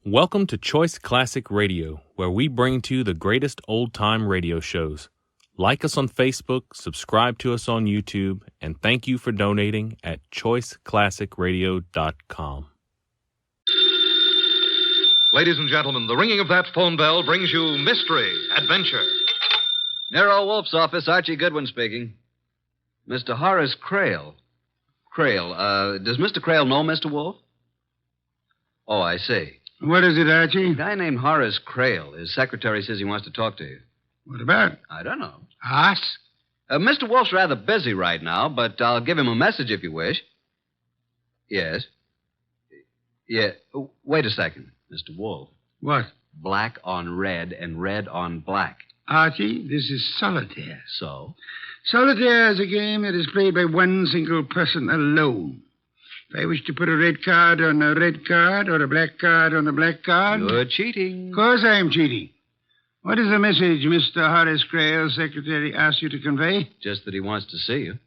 Welcome to Choice Classic Radio, where we bring to you the greatest old-time radio shows. Like us on Facebook, subscribe to us on YouTube, and thank you for donating at choiceclassicradio.com. Ladies and gentlemen, the ringing of that phone bell brings you mystery, adventure. Nero, Wolfe's office, Archie Goodwin speaking. Mr. Horace Crail. Does Mr. Crail know Mr. Wolfe? Oh, I see. What is it, Archie? A guy named Horace Crail. His secretary says he wants to talk to you. What about? I don't know. Us? Mr. Wolfe's rather busy right now, but I'll give him a message if you wish. Yes. Yeah. Wait a second, Mr. Wolfe. What? Black on red and red on black. Archie, this is solitaire. So? Solitaire is a game that is played by one single person alone. If I wish to put a red card on a red card or a black card on a black card... You're cheating. Of course I'm cheating. What is the message Mr. Horace Crail's secretary asked you to convey? Just that he wants to see you.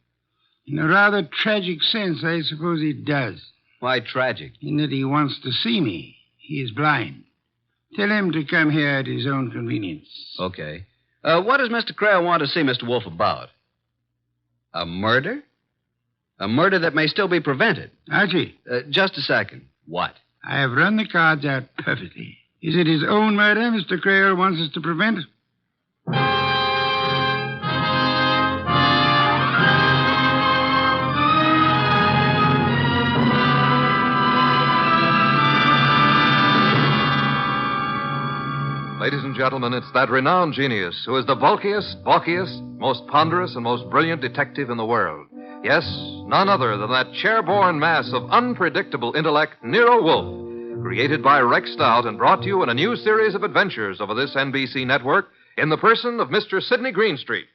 In a rather tragic sense, I suppose he does. Why tragic? In that he wants to see me. He is blind. Tell him to come here at his own convenience. Okay. What does Mr. Crail want to see Mr. Wolfe about? A murder? A murder that may still be prevented. Archie. Just a second. What? I have run the cards out perfectly. Is it his own murder Mr. Crail wants us to prevent? Ladies and gentlemen, it's that renowned genius who is the bulkiest, balkiest, most ponderous, and most brilliant detective in the world. Yes, none other than that chair-borne mass of unpredictable intellect, Nero Wolfe, created by Rex Stout and brought to you in a new series of adventures over this NBC network in the person of Mr. Sidney Greenstreet.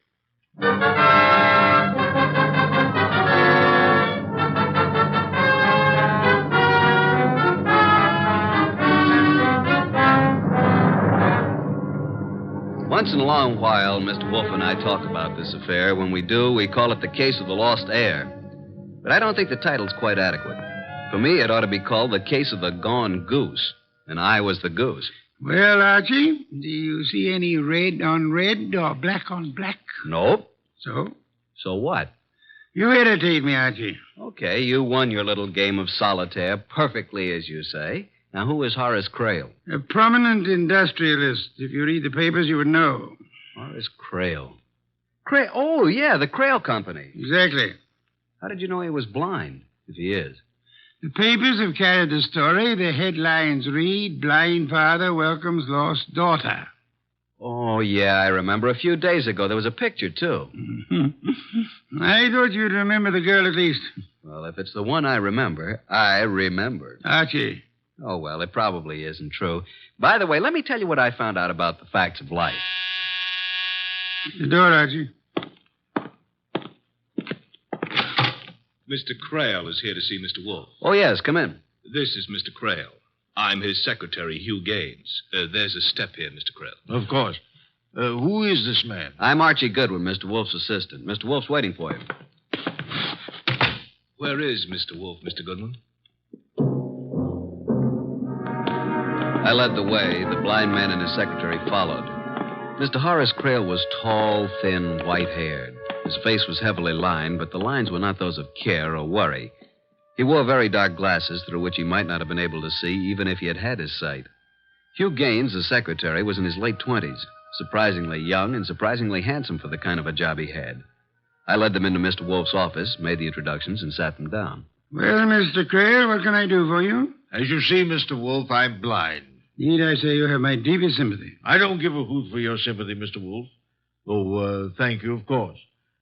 Once in a long while, Mr. Wolfe and I talk about this affair. When we do, we call it the case of the lost heir. But I don't think the title's quite adequate. For me, it ought to be called the case of the gone goose. And I was the goose. Well, Archie, do you see any red on red or black on black? Nope. So? So what? You irritate me, Archie. Okay, you won your little game of solitaire perfectly, as you say. Now, who is Horace Crail? A prominent industrialist. If you read the papers, you would know. Horace Crail. Oh, yeah, the Crail Company. Exactly. How did you know he was blind, if he is? The papers have carried the story. The headlines read, Blind Father Welcomes Lost Daughter. Oh, yeah, I remember. A few days ago, there was a picture, too. I thought you'd remember the girl at least. Well, if it's the one I remember, I remember. Archie. Oh, well, it probably isn't true. By the way, let me tell you what I found out about the facts of life. The door, Archie. Mr. Crail is here to see Mr. Wolfe. Oh, yes, come in. This is Mr. Crail. I'm his secretary, Hugh Gaines. There's a step here, Mr. Crail. Of course. Who is this man? I'm Archie Goodwin, Mr. Wolfe's assistant. Mr. Wolfe's waiting for you. Where is Mr. Wolfe, Mr. Goodwin? I led the way. The blind man and his secretary followed. Mr. Horace Crail was tall, thin, white-haired. His face was heavily lined, but the lines were not those of care or worry. He wore very dark glasses through which he might not have been able to see even if he had had his sight. Hugh Gaines, the secretary, was in his late 20s, surprisingly young and surprisingly handsome for the kind of a job he had. I led them into Mr. Wolfe's office, made the introductions, and sat them down. Well, Mr. Crail, what can I do for you? As you see, Mr. Wolfe, I'm blind. Need I say you have my deepest sympathy? I don't give a hoot for your sympathy, Mr. Wolfe. Though, thank you, of course.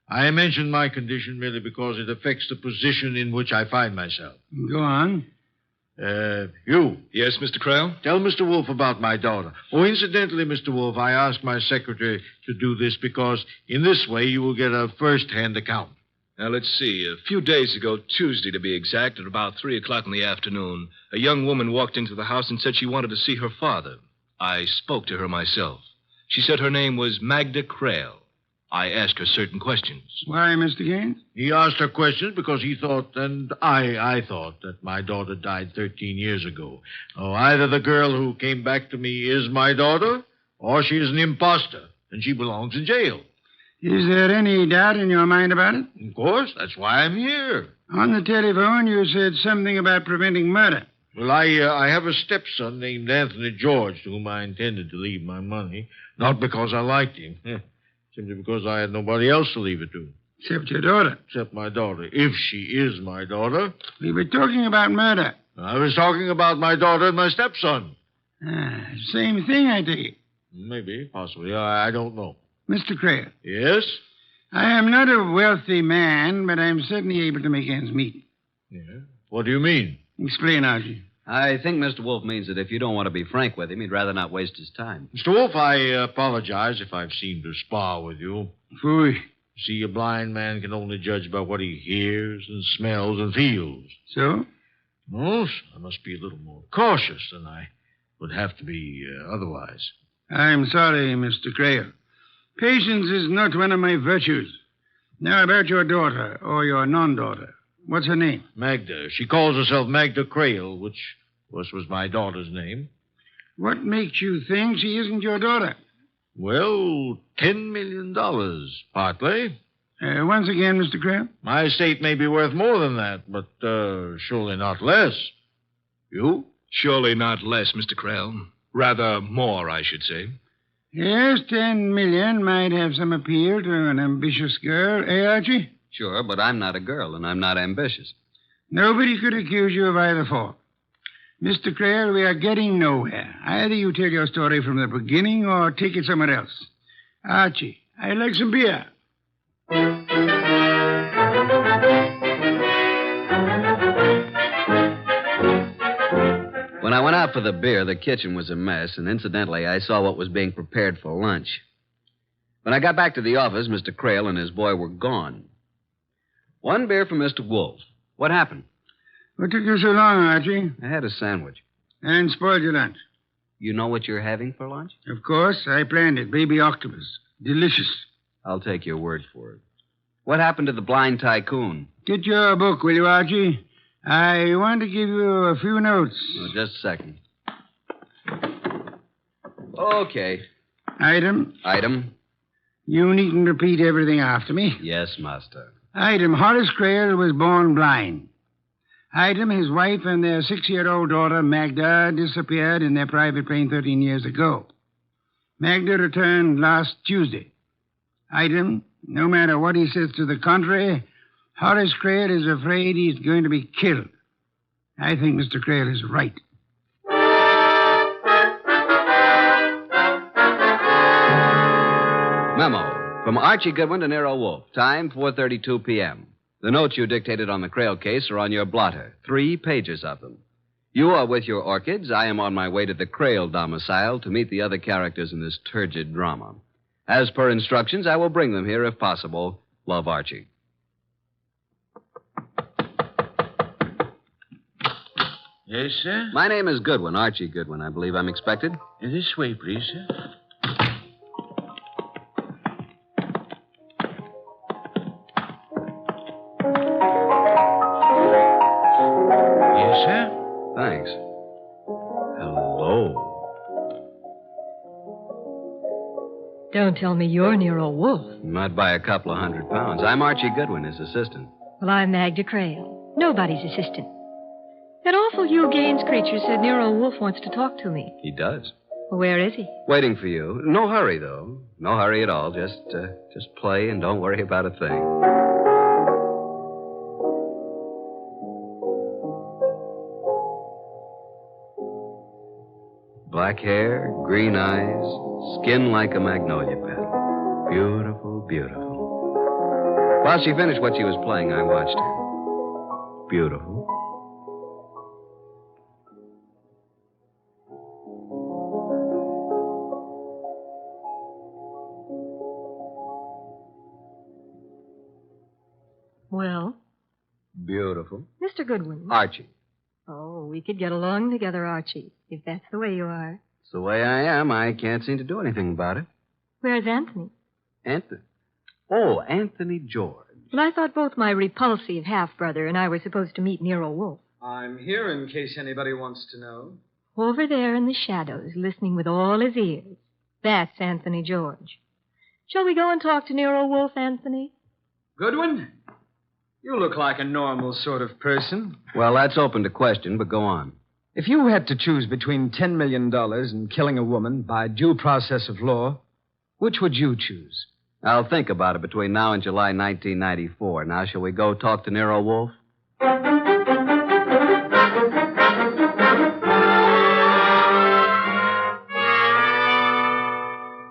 I mention my condition merely because it affects the position in which I find myself. Go on. You. Yes, Mr. Crail? Tell Mr. Wolfe about my daughter. Oh, incidentally, Mr. Wolfe, I asked my secretary to do this because in this way you will get a first-hand account. Now, let's see. A few days ago, Tuesday to be exact, at about 3 o'clock in the afternoon, a young woman walked into the house and said she wanted to see her father. I spoke to her myself. She said her name was Magda Crail. I ask her certain questions. Why, Mr. Gaines? He asked her questions because he thought, and I thought, that my daughter died 13 years ago. Oh, either the girl who came back to me is my daughter, or she is an imposter, and she belongs in jail. Is there any doubt in your mind about it? Of course, that's why I'm here. On the telephone, you said something about preventing murder. Well, I have a stepson named Anthony George to whom I intended to leave my money, not because I liked him, simply because I had nobody else to leave it to. Except your daughter. Except my daughter, if she is my daughter. We were talking about murder. I was talking about my daughter and my stepson. Same thing, I take it. Maybe, possibly. I don't know. Mr. Crail. Yes? I am not a wealthy man, but I'm certainly able to make ends meet. Yeah. What do you mean? Explain, Archie. I think Mr. Wolfe means that if you don't want to be frank with him, he'd rather not waste his time. Mr. Wolfe, I apologize if I've seemed to spar with you. Phooey. See, a blind man can only judge by what he hears and smells and feels. So? No, I must be a little more cautious than I would have to be otherwise. I'm sorry, Mr. Crail. Patience is not one of my virtues. Now, about your daughter, or your non-daughter. What's her name? Magda. She calls herself Magda Crail, which, of course, was my daughter's name. What makes you think she isn't your daughter? Well, $10 million, partly. Once again, Mr. Crail? My estate may be worth more than that, but surely not less. You? Surely not less, Mr. Krell. Rather more, I should say. Yes, 10 million might have some appeal to an ambitious girl, Archie? Sure, but I'm not a girl, and I'm not ambitious. Nobody could accuse you of either fault. Mr. Crail, we are getting nowhere. Either you tell your story from the beginning or take it somewhere else. Archie, I'd like some beer. When I went out for the beer, the kitchen was a mess, and incidentally, I saw what was being prepared for lunch. When I got back to the office, Mr. Crail and his boy were gone. One beer for Mr. Wolfe. What happened? What took you so long, Archie? I had a sandwich. And spoiled your lunch. You know what you're having for lunch? Of course, I planned it. Baby octopus. Delicious. I'll take your word for it. What happened to the blind tycoon? Get your book, will you, Archie? I want to give you a few notes. Oh, just a second. Okay. Item. You needn't repeat everything after me. Yes, master. Item, Horace Crail was born blind. Item, his wife and their 6-year-old daughter, Magda, disappeared in their private plane 13 years ago. Magda returned last Tuesday. Item, no matter what he says to the contrary, Horace Crail is afraid he's going to be killed. I think Mr. Crail is right. Memo from Archie Goodwin to Nero Wolfe. Time 4:32 p.m. The notes you dictated on the Crail case are on your blotter. 3 pages of them. You are with your orchids. I am on my way to the Crail domicile to meet the other characters in this turgid drama. As per instructions, I will bring them here if possible. Love, Archie. Yes, sir? My name is Goodwin, Archie Goodwin. I believe I'm expected. This way, please, sir. Yes, sir? Thanks. Hello. Don't tell me you're Nero Wolfe. Not by a couple of £100. I'm Archie Goodwin, his assistant. Well, I'm Magda Crail. Nobody's assistant. That awful Hugh Gaines creature said Nero Wolfe wants to talk to me. He does. Well, where is he? Waiting for you. No hurry, though. No hurry at all. Just play and don't worry about a thing. Black hair, green eyes, skin like a magnolia petal. Beautiful, beautiful. While she finished what she was playing, I watched her. Beautiful. Well? Beautiful. Mr. Goodwin. Archie. Oh, we could get along together, Archie, if that's the way you are. It's the way I am. I can't seem to do anything about it. Where's Anthony? Anthony? Oh, Anthony George. Well, I thought both my repulsive half-brother and I were supposed to meet Nero Wolfe. I'm here in case anybody wants to know. Over there in the shadows, listening with all his ears. That's Anthony George. Shall we go and talk to Nero Wolfe, Anthony? Goodwin? You look like a normal sort of person. Well, that's open to question, but go on. If you had to choose between $10 million and killing a woman by due process of law, which would you choose? I'll think about it between now and July 1994. Now, shall we go talk to Nero Wolfe?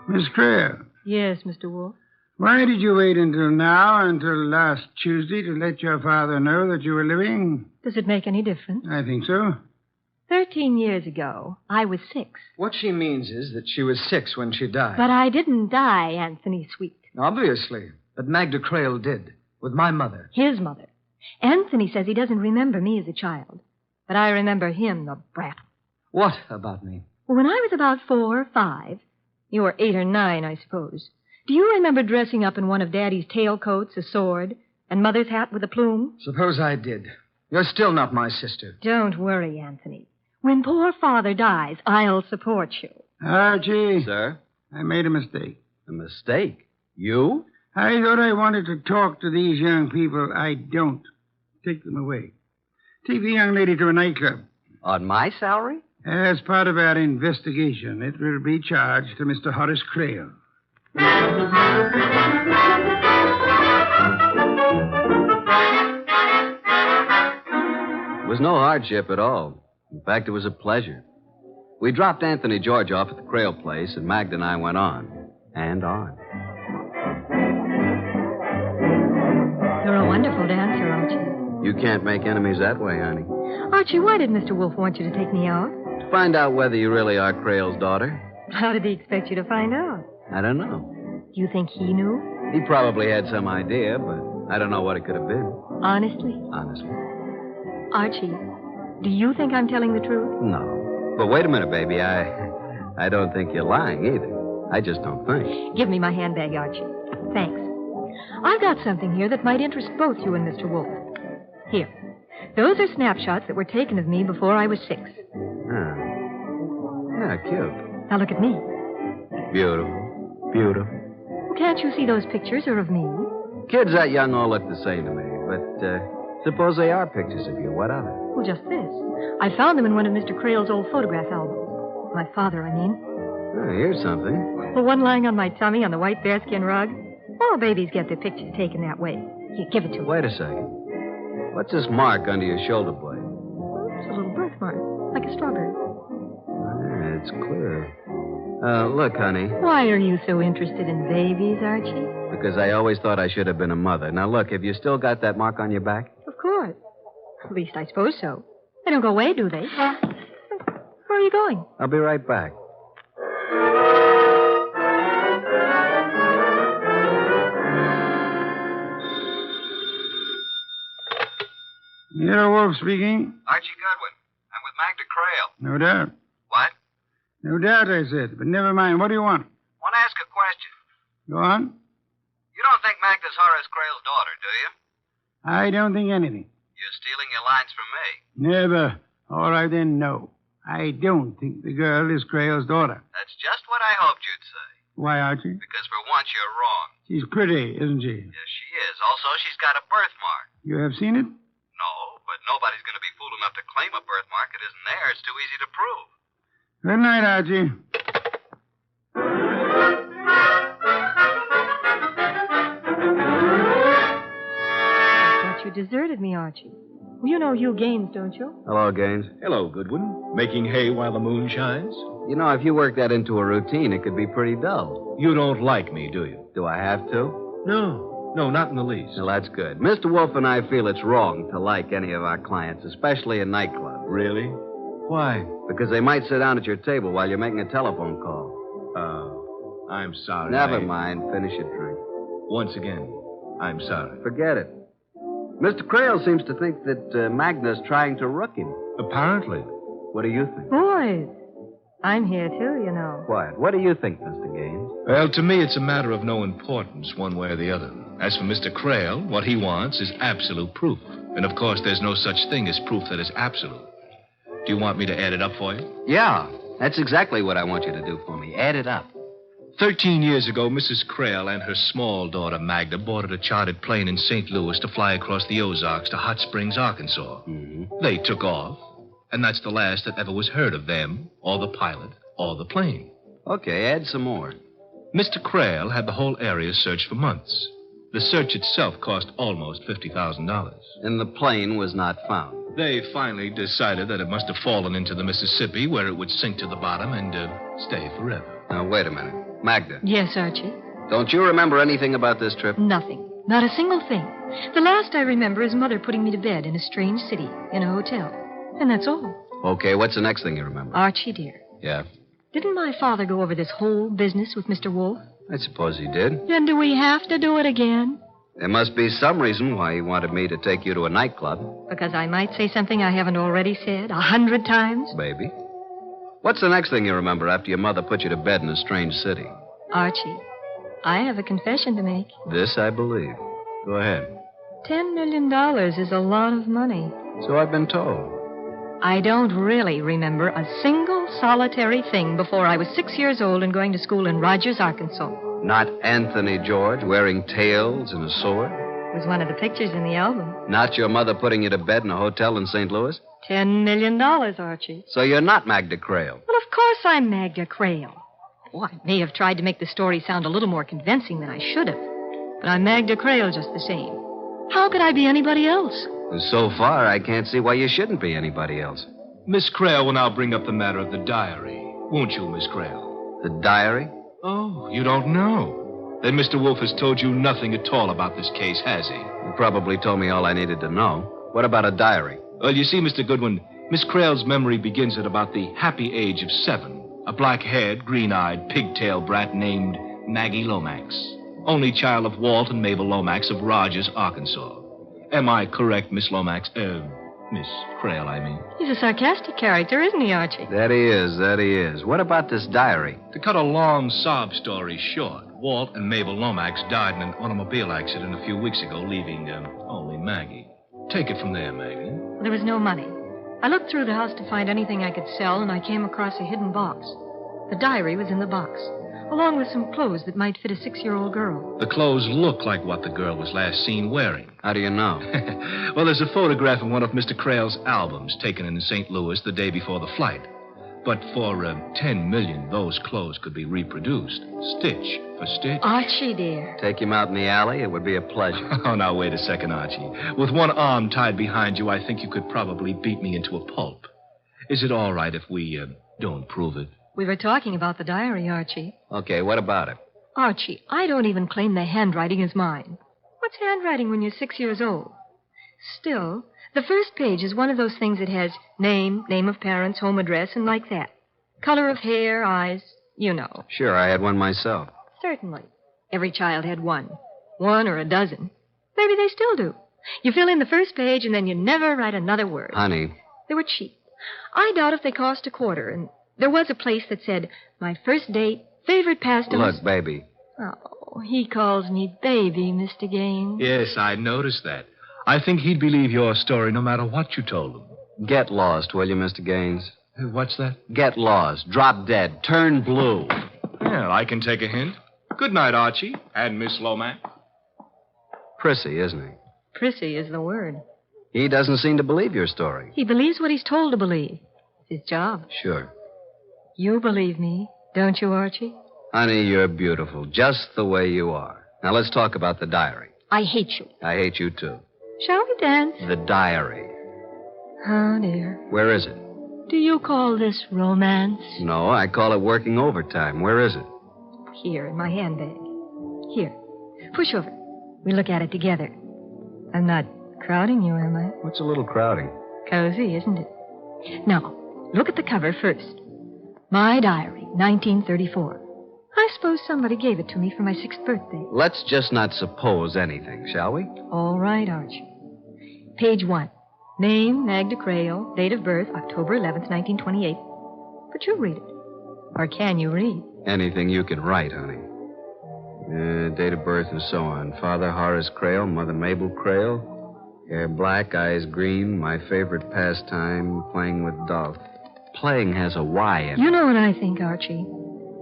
Miss Creel, Yes, Mr. Wolfe. why did you wait until last Tuesday to let your father know that you were living? Does it make any difference? I think so. 13 years ago, I was 6. What she means is that she was 6 when she died. But I didn't die, Anthony Sweet. Obviously. But Magda Creel did. With my mother. His mother. Anthony says he doesn't remember me as a child. But I remember him, the brat. What about me? Well, when I was about 4 or 5, you were 8 or 9, I suppose. Do you remember dressing up in one of Daddy's tailcoats, a sword, and Mother's hat with a plume? Suppose I did. You're still not my sister. Don't worry, Anthony. When poor Father dies, I'll support you. Archie, Sir? I made a mistake. A mistake? You? I thought I wanted to talk to these young people. I don't. Take them away. Take the young lady to a nightclub. On my salary? As part of our investigation, it will be charged to Mr. Horace Creel. It was no hardship at all. In fact, it was a pleasure. We dropped Anthony George off at the Creel place, and Magda and I went on. And on. You're a wonderful dancer, Archie. You can't make enemies that way, honey. Archie, why did Mr. Wolfe want you to take me out? To find out whether you really are Creel's daughter. How did he expect you to find out? I don't know. Do you think he knew? He probably had some idea, but I don't know what it could have been. Honestly? Honestly. Archie, do you think I'm telling the truth? No. But wait a minute, baby. I don't think you're lying either. I just don't think. Give me my handbag, Archie. Thanks. I've got something here that might interest both you and Mr. Wolfe. Here. Those are snapshots that were taken of me before I was 6. Ah. Yeah, cute. Now look at me. Beautiful. Beautiful. Can't you see those pictures are of me? Kids that young all look the same to me, but suppose they are pictures of you. What of it? Well, just this. I found them in one of Mr. Creel's old photograph albums. My father, I mean. Oh, here's something. The one lying on my tummy on the white bearskin rug. All babies get their pictures taken that way. Here, give it to me. Wait a second. What's this mark under your shoulder blade? It's a little birthmark, like a strawberry. Ah, it's clear. Look, honey. Why are you so interested in babies, Archie? Because I always thought I should have been a mother. Now, look, have you still got that mark on your back? Of course. At least I suppose so. They don't go away, do they? Where are you going? I'll be right back. Nero Wolfe speaking. Archie Goodwin. I'm with Magda Creel. No doubt. What? No doubt, I said. But never mind. What do you want? Want to ask a question. Go on. You don't think Magda's Horace Creel's daughter, do you? I don't think anything. You're stealing your lines from me. Never. All right, then, no. I don't think the girl is Creel's daughter. That's just what I hoped you'd say. Why, Archie? Because for once you're wrong. She's pretty, isn't she? Yes, she is. Also, she's got a birthmark. You have seen it? No, but nobody's going to be fool enough to claim a birthmark that isn't there. It's too easy to prove. Good night, Archie. I thought you deserted me, Archie. Well, you know Hugh Gaines, don't you? Hello, Gaines. Hello, Goodwin. Making hay while the moon shines? You know, if you work that into a routine, it could be pretty dull. You don't like me, do you? Do I have to? No, not in the least. Well, that's good. Mr. Wolfe and I feel it's wrong to like any of our clients, especially in nightclubs. Really? Why? Because they might sit down at your table while you're making a telephone call. Oh, I'm sorry. Never mind. Finish your drink. Once again, I'm sorry. Forget it. Mr. Creel seems to think that Magda's trying to rook him. Apparently. What do you think? Boys, I'm here too, you know. Quiet. What do you think, Mr. Gaines? Well, to me, it's a matter of no importance, one way or the other. As for Mr. Crail, what he wants is absolute proof. And, of course, there's no such thing as proof that is absolute. Do you want me to add it up for you? Yeah, that's exactly what I want you to do for me. Add it up. 13 years ago, Mrs. Crail and her small daughter, Magda, boarded a chartered plane in St. Louis to fly across the Ozarks to Hot Springs, Arkansas. Mm-hmm. They took off, and that's the last that ever was heard of them, or the pilot, or the plane. Okay, add some more. Mr. Crail had the whole area searched for months. The search itself cost almost $50,000. And the plane was not found. They finally decided that it must have fallen into the Mississippi, where it would sink to the bottom and stay forever. Now, wait a minute. Magda, Yes, Archie. don't you remember anything about this trip? Nothing. Not a single thing. The last I remember is Mother putting me to bed in a strange city, in a hotel. And that's all. Okay, what's the next thing you remember? Archie, dear, Yeah, didn't my father go over this whole business with Mr. Wolfe? I suppose he did. Then do we have to do it again? There must be some reason why he wanted me to take you to a nightclub. Because I might say something I haven't already said 100 times? Baby. What's the next thing you remember after your mother put you to bed in a strange city? Archie, I have a confession to make. This I believe. Go ahead. $10 million is a lot of money. So I've been told. I don't really remember a single solitary thing before I was 6 years old and going to school in Rogers, Arkansas. Not Anthony George wearing tails and a sword? It was one of the pictures in the album. Not your mother putting you to bed in a hotel in St. Louis? $10 million, Archie. So you're not Magda Crail. Well, of course I'm Magda Crail. Oh, I may have tried to make the story sound a little more convincing than I should have. But I'm Magda Crail just the same. How could I be anybody else? So far, I can't see why you shouldn't be anybody else. Miss Crail will now bring up the matter of the diary. Won't you, Miss Crail? The diary? Oh, you don't know. Then Mr. Wolfe has told you nothing at all about this case, has he? You probably told me all I needed to know. What about a diary? Well, you see, Mr. Goodwin, Miss Crail's memory begins at about the happy age of 7. A black-haired, green-eyed, pigtail brat named Maggie Lomax. Only child of Walt and Mabel Lomax of Rogers, Arkansas. Am I correct, Miss Lomax? Miss Crail, I mean. He's a sarcastic character, isn't he, Archie? That he is. What about this diary? To cut a long sob story short, Walt and Mabel Lomax died in an automobile accident a few weeks ago, leaving only Maggie. Take it from there, Maggie. There was no money. I looked through the house to find anything I could sell, and I came across a hidden box. The diary was in the box, along with some clothes that might fit a 6-year-old girl. The clothes look like what the girl was last seen wearing. How do you know? Well, there's a photograph in one of Mr. Crail's albums taken in St. Louis the day before the flight. But for $10 million, those clothes could be reproduced, stitch for stitch. Archie, dear. Take him out in the alley? It would be a pleasure. Oh, now, wait a second, Archie. With one arm tied behind you, I think you could probably beat me into a pulp. Is it all right if we don't prove it? We were talking about the diary, Archie. Okay, what about it? Archie, I don't even claim the handwriting is mine. What's handwriting when you're 6 years old? Still, the first page is one of those things that has name of parents, home address, and like that. Color of hair, eyes, you know. Sure, I had one myself. Certainly. Every child had one. One or a dozen. Maybe they still do. You fill in the first page, and then you never write another word. Honey. They were cheap. I doubt if they cost a quarter, and there was a place that said, my first date, favorite pastime. Look, baby. Oh, he calls me baby, Mr. Gaines. Yes, I noticed that. I think he'd believe your story no matter what you told him. Get lost, will you, Mr. Gaines? What's that? Get lost. Drop dead. Turn blue. Well, I can take a hint. Good night, Archie, and Miss Lomax. Prissy, isn't he? Prissy is the word. He doesn't seem to believe your story. He believes what he's told to believe. It's his job. Sure. You believe me, don't you, Archie? Honey, you're beautiful, just the way you are. Now, let's talk about the diary. I hate you. I hate you, too. Shall we dance? The diary. Oh, dear. Where is it? Do you call this romance? No, I call it working overtime. Where is it? Here, in my handbag. Here. Push over. We look at it together. I'm not crowding you, am I? What's a little crowding? Cozy, isn't it? Now, look at the cover first. My diary, 1934. I suppose somebody gave it to me for my 6th birthday. Let's just not suppose anything, shall we? All right, Archie. Page 1. Name, Magda Crail. Date of birth, October 11th, 1928. But you read it. Or can you read? Anything you can write, honey. Date of birth and so on. Father Horace Crail, Mother Mabel Crail. Hair black, eyes green. My favorite pastime, playing with dolls. Playing has a Y in it. You know what I think, Archie?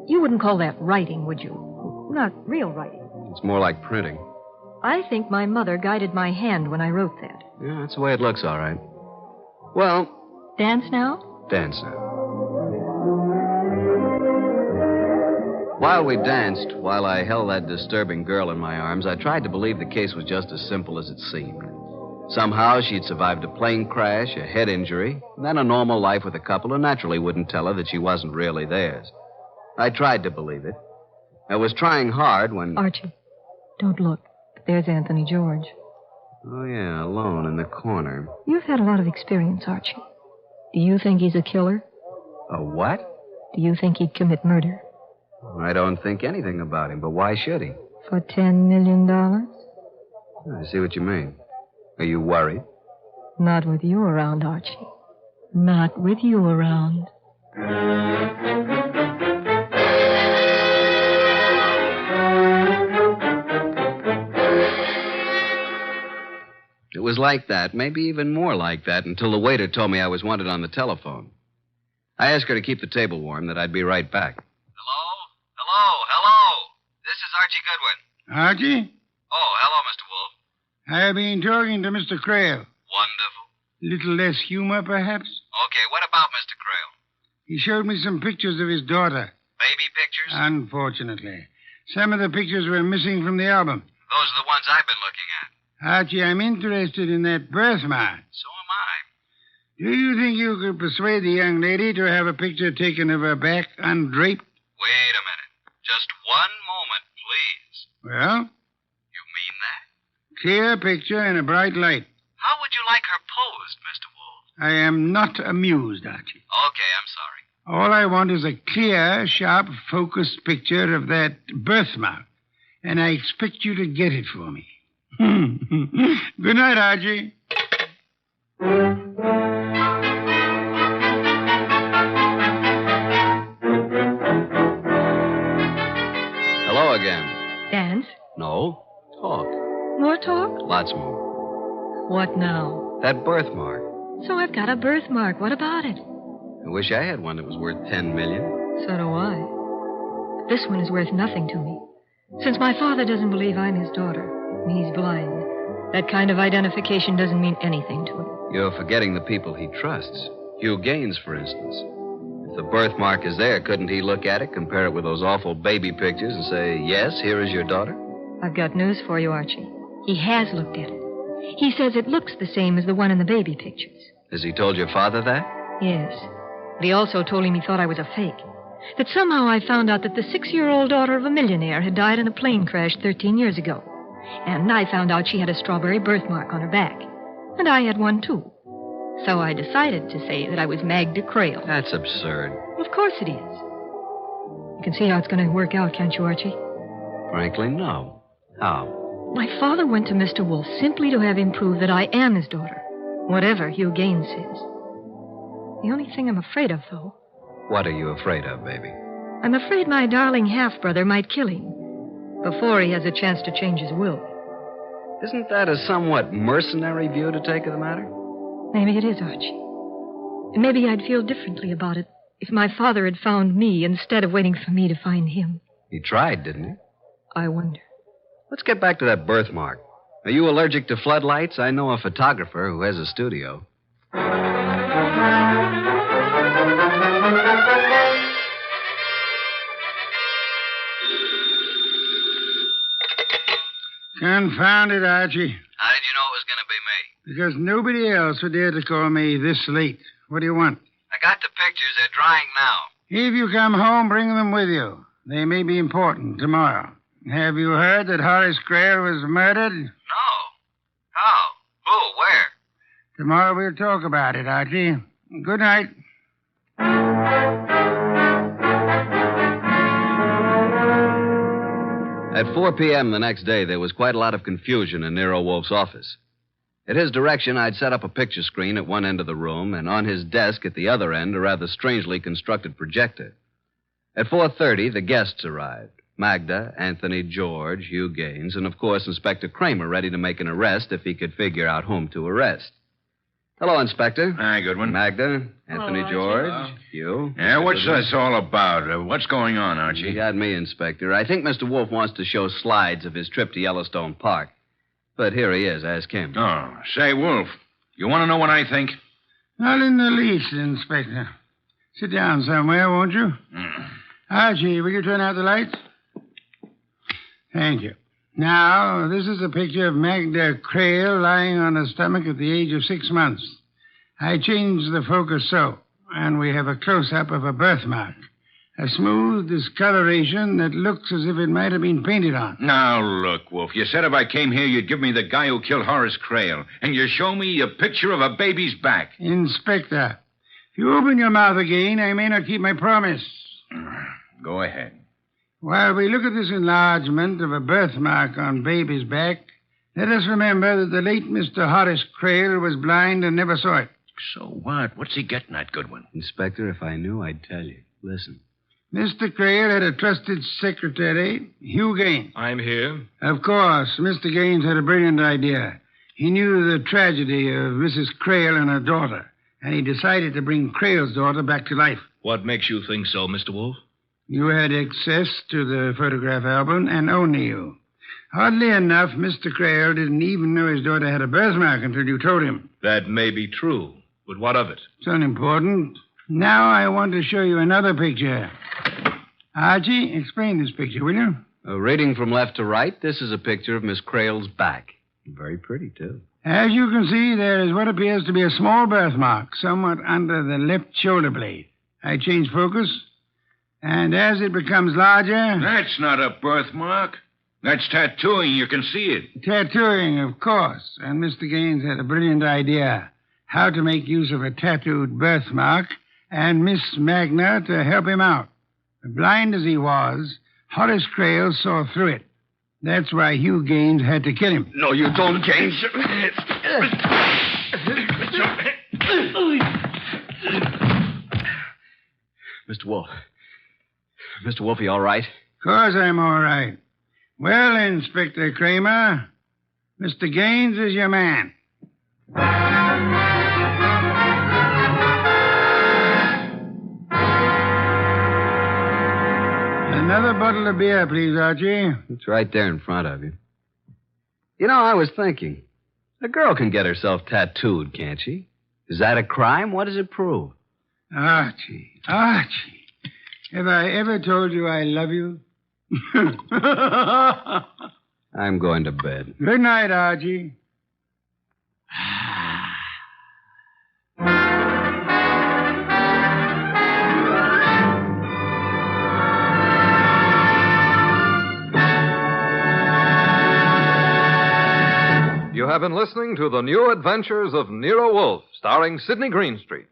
You wouldn't call that writing, would you? Not real writing. It's more like printing. I think my mother guided my hand when I wrote that. Yeah, that's the way it looks, all right. Well, Dance now? dance now. While we danced, while I held that disturbing girl in my arms, I tried to believe the case was just as simple as it seemed. Somehow she'd survived a plane crash, a head injury, and then a normal life with a couple who naturally wouldn't tell her that she wasn't really theirs. I tried to believe it. I was trying hard when... Archie, don't look. There's Anthony George. Oh, yeah, alone in the corner. You've had a lot of experience, Archie. Do you think he's a killer? A what? Do you think he'd commit murder? I don't think anything about him, but why should he? For $10 million? I see what you mean. Are you worried? Not with you around, Archie. Not with you around. It was like that, maybe even more like that, until the waiter told me I was wanted on the telephone. I asked her to keep the table warm, that I'd be right back. Hello. This is Archie Goodwin. Archie? Oh, hello, Mr. Wolfe. I've been talking to Mr. Crail. Wonderful. Little less humor, perhaps? Okay, what about Mr. Crail? He showed me some pictures of his daughter. Baby pictures? Unfortunately. Some of the pictures were missing from the album. Those are the ones I've been looking at. Archie, I'm interested in that birthmark. So am I. Do you think you could persuade the young lady to have a picture taken of her back undraped? Wait a minute. Just one moment, please. Well? You mean that? Clear picture in a bright light. How would you like her posed, Mr. Wolfe? I am not amused, Archie. Okay, I'm sorry. All I want is a clear, sharp, focused picture of that birthmark. And I expect you to get it for me. Good night, Archie. Hello again. Dance? No. Talk. More talk? Lots more. What now? That birthmark. So I've got a birthmark. What about it? I wish I had one that was worth $10 million. So do I. But this one is worth nothing to me. Since my father doesn't believe I'm his daughter, and he's blind, that kind of identification doesn't mean anything to him. You're forgetting the people he trusts. Hugh Gaines, for instance. If the birthmark is there, couldn't he look at it, compare it with those awful baby pictures, and say, yes, here is your daughter? I've got news for you, Archie. He has looked at it. He says it looks the same as the one in the baby pictures. Has he told your father that? Yes. But he also told him he thought I was a fake. That somehow I found out that the 6-year-old daughter of a millionaire had died in a plane crash 13 years ago. And I found out she had a strawberry birthmark on her back. And I had one, too. So I decided to say that I was Magda Crail. That's absurd. Of course it is. You can see how it's going to work out, can't you, Archie? Frankly, no. How? My father went to Mr. Wolfe simply to have him prove that I am his daughter, whatever Hugh Gaines says. The only thing I'm afraid of, though... What are you afraid of, baby? I'm afraid my darling half-brother might kill him before he has a chance to change his will. Isn't that a somewhat mercenary view to take of the matter? Maybe it is, Archie. And maybe I'd feel differently about it if my father had found me instead of waiting for me to find him. He tried, didn't he? I wonder. Let's get back to that birthmark. Are you allergic to floodlights? I know a photographer who has a studio. Confound it, Archie. How did you know it was going to be me? Because nobody else would dare to call me this late. What do you want? I got the pictures. They're drying now. If you come home, bring them with you. They may be important tomorrow. Have you heard that Horace Crail was murdered? No. How? Who? Where? Tomorrow we'll talk about it, Archie. Good night. At 4 p.m. the next day, there was quite a lot of confusion in Nero Wolfe's office. At his direction, I'd set up a picture screen at one end of the room, and on his desk at the other end, a rather strangely constructed projector. At 4:30, the guests arrived. Magda, Anthony George, Hugh Gaines, and, of course, Inspector Kramer ready to make an arrest if he could figure out whom to arrest. Hello, Inspector. Hi, Goodwin. Magda, Anthony George, Hugh. Yeah, what's this all about? What's going on, Archie? You got me, Inspector. I think Mr. Wolfe wants to show slides of his trip to Yellowstone Park. But here he is. Ask him. Oh, say, Wolf, you want to know what I think? Not in the least, Inspector. Sit down somewhere, won't you? Archie, will you turn out the lights? Thank you. Now, this is a picture of Magda Creel lying on her stomach at the age of 6 months. I changed the focus so, and we have a close-up of a birthmark. A smooth discoloration that looks as if it might have been painted on. Now, look, Wolf, you said if I came here, you'd give me the guy who killed Horace Creel, and you show me a picture of a baby's back. Inspector, if you open your mouth again, I may not keep my promise. Go ahead. While we look at this enlargement of a birthmark on baby's back, let us remember that the late Mr. Horace Creel was blind and never saw it. So what? What's he getting at, Goodwin? Inspector, if I knew, I'd tell you. Listen. Mr. Creel had a trusted secretary, Hugh Gaines. I'm here. Of course, Mr. Gaines had a brilliant idea. He knew the tragedy of Mrs. Creel and her daughter, and he decided to bring Creel's daughter back to life. What makes you think so, Mr. Wolfe? You had access to the photograph album, and only you. Oddly enough, Mr. Creel didn't even know his daughter had a birthmark until you told him. That may be true, but what of it? It's unimportant. Now I want to show you another picture. Archie, explain this picture, will you? Reading from left to right, this is a picture of Miss Creel's back. Very pretty, too. As you can see, there is what appears to be a small birthmark somewhat under the left shoulder blade. I change focus, and as it becomes larger... That's not a birthmark. That's tattooing. You can see it. Tattooing, of course. And Mr. Gaines had a brilliant idea. How to make use of a tattooed birthmark and Miss Magna to help him out. Blind as he was, Horace Creel saw through it. That's why Hugh Gaines had to kill him. No, you don't, Gaines. Mr. Wolfe. Mr. Wolfe, you all right? Of course I'm all right. Well, Inspector Kramer, Mr. Gaines is your man. Another bottle of beer, please, Archie. It's right there in front of you. You know, I was thinking. A girl can get herself tattooed, can't she? Is that a crime? What does it prove? Archie. Have I ever told you I love you? I'm going to bed. Good night, Archie. You have been listening to The New Adventures of Nero Wolfe, starring Sidney Greenstreet.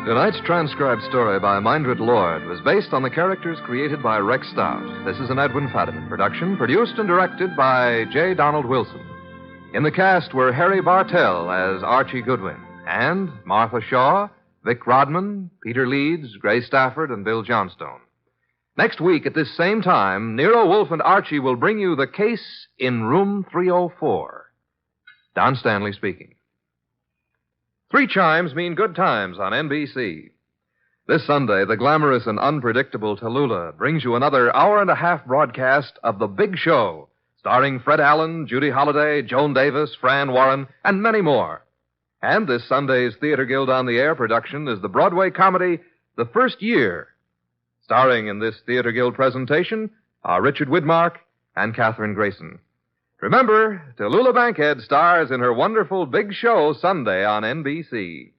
Tonight's transcribed story by Mindred Lord was based on the characters created by Rex Stout. This is an Edwin Fadiman production, produced and directed by J. Donald Wilson. In the cast were Harry Bartell as Archie Goodwin, and Martha Shaw, Vic Rodman, Peter Leeds, Gray Stafford, and Bill Johnstone. Next week at this same time, Nero Wolfe and Archie will bring you the case in room 304. Don Stanley speaking. 3 chimes mean good times on NBC. This Sunday, the glamorous and unpredictable Tallulah brings you another hour-and-a-half broadcast of The Big Show, starring Fred Allen, Judy Holliday, Joan Davis, Fran Warren, and many more. And this Sunday's Theater Guild on the Air production is the Broadway comedy The First Year. Starring in this Theater Guild presentation are Richard Widmark and Katherine Grayson. Remember, Tallulah Bankhead stars in her wonderful Big Show Sunday on NBC.